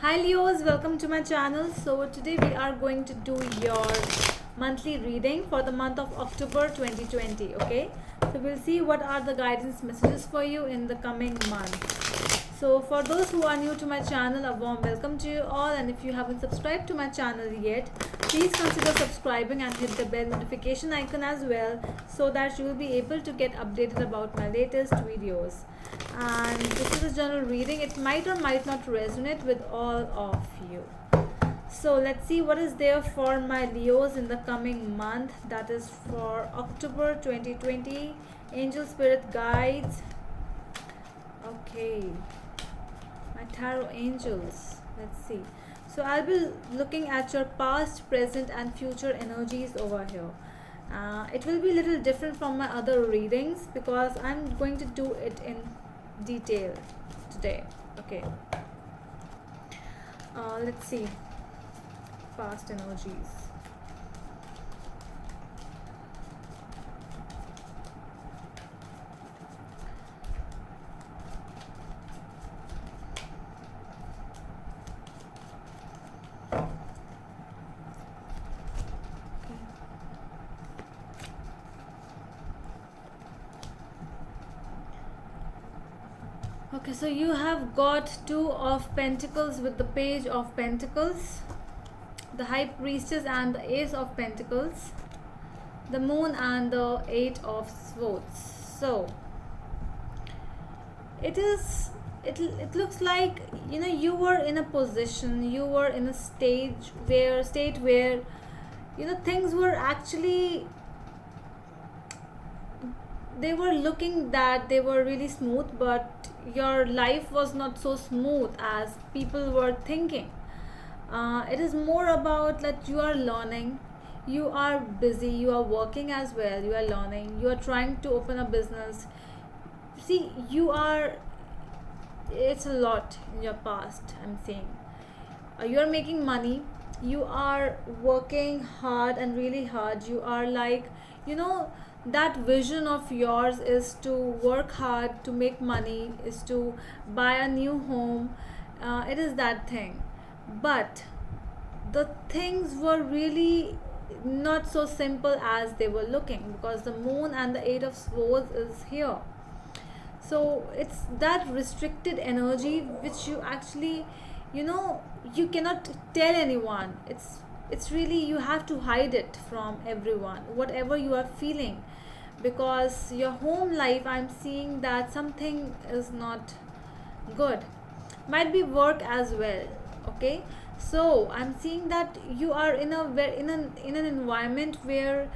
Hi Leos, welcome to my channel. So today we are going to do your monthly reading for the month of October 2020. Okay, so we'll see what are the guidance messages for you in the coming month. So for those who are new to my channel, a warm welcome to you all, and if you haven't subscribed to my channel yet, please consider subscribing and hit the bell notification icon as well, so that you will be able to get updated about my latest videos. And this is a general reading. It might or might not resonate with all of you. So let's see what is there for my Leos in the coming month, that is for October 2020. Angel Spirit Guides. Okay, my tarot angels. Let's see. So I'll be looking at your past, present and future energies over here. It will be a little different from my other readings because I'm going to do it in detail today. Okay, let's see. Past energies. Okay, so you have got Two of Pentacles with the Page of Pentacles, the High Priestess and the Ace of Pentacles, the Moon and the Eight of Swords. So it looks like, you know, you were in a position, you were in a state where you know things were actually, they were looking that they were really smooth, but your life was not so smooth as people were thinking. It is more about that you are learning, you are busy, you are working as well, you are learning, you are trying to open a business. See, you are, it's a lot in your past, I'm saying. You are making money, you are working hard and really hard. You are like, you know, that vision of yours is to work hard to make money, is to buy a new home. It is that thing, but the things were really not so simple as they were looking, because the Moon and the Eight of Swords is here. So it's that restricted energy which you actually, you know, you cannot tell anyone. It's really, you have to hide it from everyone, whatever you are feeling, because your home life, I'm seeing that something is not good. Might be work as well. Okay, so I'm seeing that you are in an environment where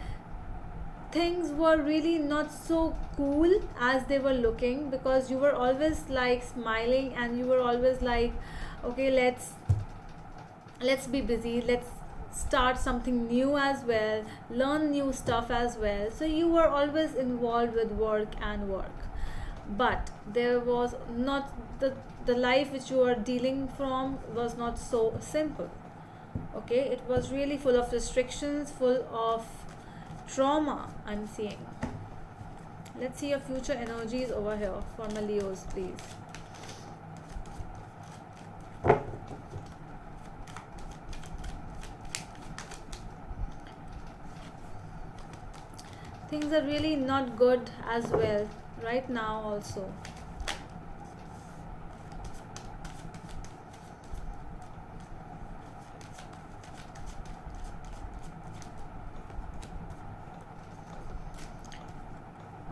things were really not so cool as they were looking, because you were always like smiling and you were always like, okay, let's be busy, let's start something new as well, learn new stuff as well. So you were always involved with work and work, but there was not the life which you are dealing from was not so simple. Okay, it was really full of restrictions, full of trauma, I'm seeing. Let's see your future energies over here for my Leos, please. Things are really not good as well right now also.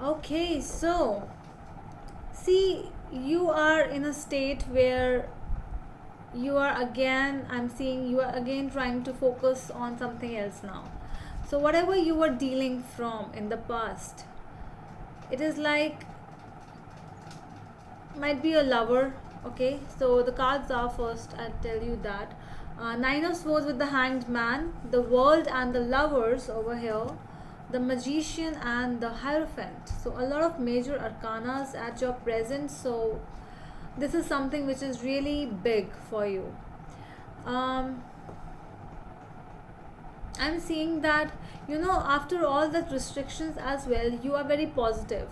Okay, so see, you are in a state where you are again, I'm seeing you are again trying to focus on something else now. So whatever you were dealing from in the past, it is like, might be a lover. Okay, so the cards are, first I'll tell you that Nine of Swords with the Hanged Man, the World and the Lovers over here, the Magician and the Hierophant. So a lot of major arcanas at your present. So this is something which is really big for you. I'm seeing that, you know, after all the restrictions as well, you are very positive.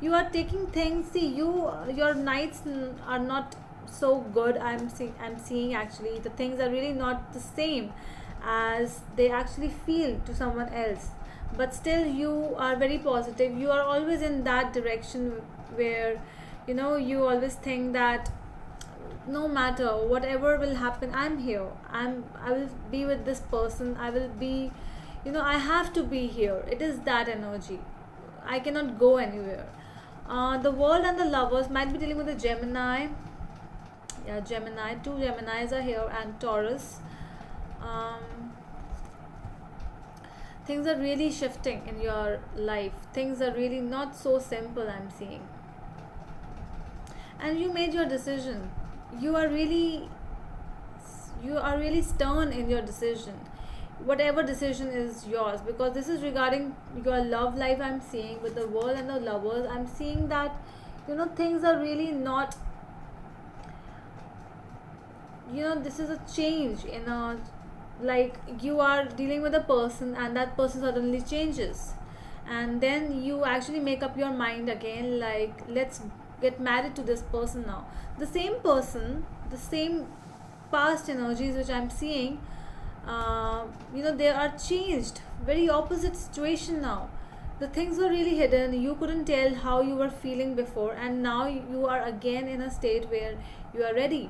You are taking things, see, your nights are not so good. I'm seeing actually the things are really not the same as they actually feel to someone else, but still you are very positive. You are always in that direction where you always think that no matter whatever will happen, I'm here. I will be with this person. I will be, I have to be here. It is that energy. I cannot go anywhere. The world and the lovers might be dealing with a Gemini. Yeah, Gemini. Two Geminis are here, and Taurus. Um, Things are really shifting in your life. Things are really not so simple, I'm seeing. And you made your decision. You are really stern in your decision. Whatever decision is yours, because this is regarding your love life. I'm seeing with the world and the lovers, I'm seeing that things are really not, this is a change in a, like, you are dealing with a person and that person suddenly changes, and then you actually make up your mind again, like, let's get married to this person now. The same person, the same past energies which I'm seeing, they are changed, very opposite situation now. The things were really hidden, you couldn't tell how you were feeling before, and now you are again in a state where you're ready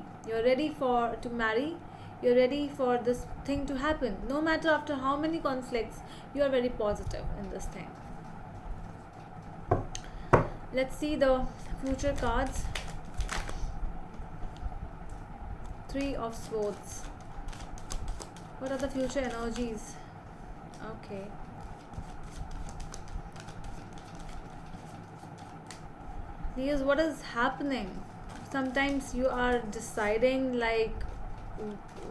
for to marry. You're ready for this thing to happen. No matter after how many conflicts, you are very positive in this thing. Let's see the future cards. Three of Swords. What are the future energies? Okay. Here's what is happening. Sometimes you are deciding, like,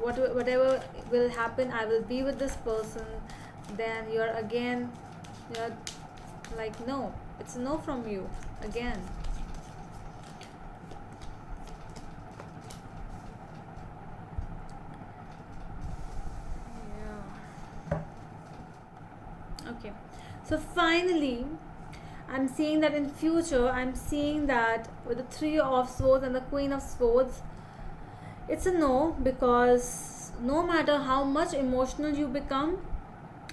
whatever will happen, I will be with this person. Then you're like, no, it's a no from you again. Yeah. Okay, so finally I'm seeing that in future, I'm seeing that with the Three of Swords and the Queen of Swords, it's a no, because no matter how much emotional you become,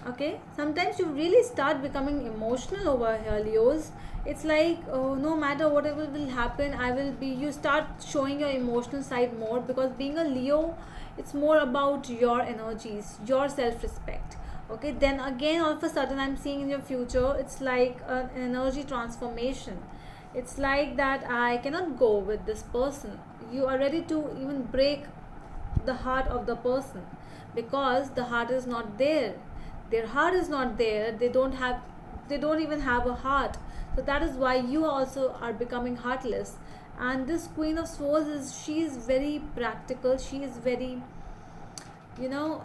okay, sometimes you really start becoming emotional over here, Leos. It's like, oh, no matter whatever will happen, you start showing your emotional side more, because being a Leo, it's more about your energies, your self-respect. Okay, then again, all of a sudden I'm seeing in your future, it's like an energy transformation. It's like that I cannot go with this person. You are ready to even break the heart of the person, because the heart is not there. Their heart is not there. They don't even have a heart. So that is why you also are becoming heartless. And this Queen of Swords she is very practical. She is very,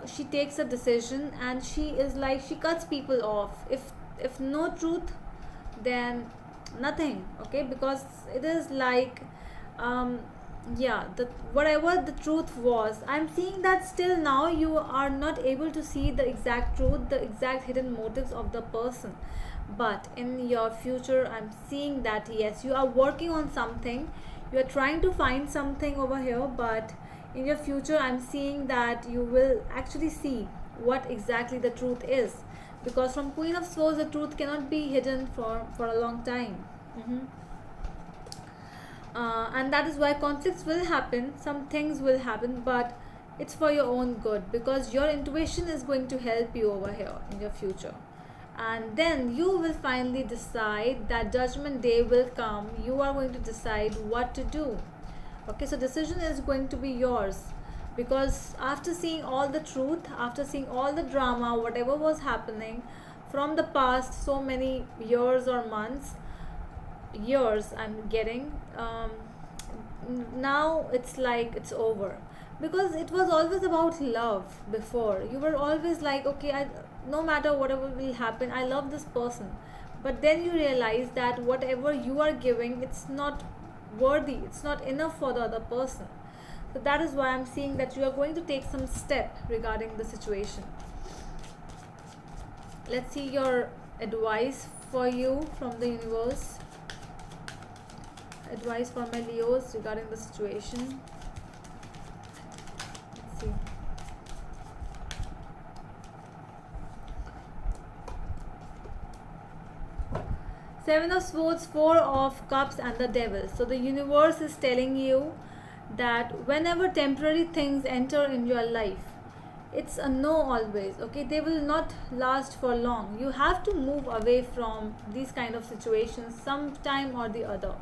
she takes a decision, and she is like, she cuts people off. If no truth, then nothing. Okay, because it is like, yeah, whatever the truth was, I'm seeing that still now you are not able to see the exact truth, the exact hidden motives of the person. But in your future, I'm seeing that yes, you are working on something, you are trying to find something over here, but in your future, I'm seeing that you will actually see what exactly the truth is, because from Queen of Swords, the truth cannot be hidden for a long time. And that is why conflicts will happen, some things will happen, but it's for your own good, because your intuition is going to help you over here in your future. And then you will finally decide, that judgment day will come, you are going to decide what to do. Okay, so decision is going to be yours, because after seeing all the truth, after seeing all the drama, whatever was happening from the past so many years or months, years I'm getting, now it's like it's over, because it was always about love. Before, you were always like, okay, no matter whatever will happen, I love this person. But then you realize that whatever you are giving, it's not worthy, it's not enough for the other person. So that is why I'm seeing that you are going to take some step regarding the situation. Let's see your advice for you from the universe. Advice for my Leos regarding the situation. see. Seven of Swords, Four of Cups, and the Devil. So the universe is telling you that whenever temporary things enter in your life, it's a no always. Okay, they will not last for long. You have to move away from these kind of situations sometime or the other.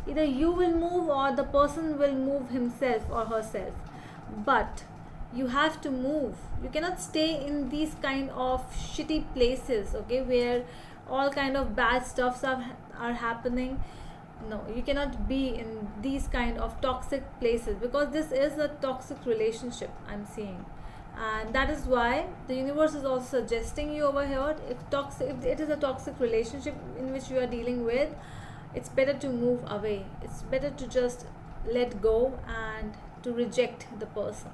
Either you will move or the person will move himself or herself, but you have to move. You cannot stay in these kind of shitty places, okay, where all kind of bad stuffs are happening. No, you cannot be in these kind of toxic places, because this is a toxic relationship I'm seeing. And that is why the universe is also suggesting you over here, if it is a toxic relationship in which you are dealing with, it's better to move away. It's better to just let go and to reject the person.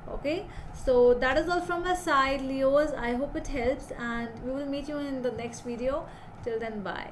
Okay, so that is all from my side, Leos. I hope it helps, and we will meet you in the next video. Till then, bye.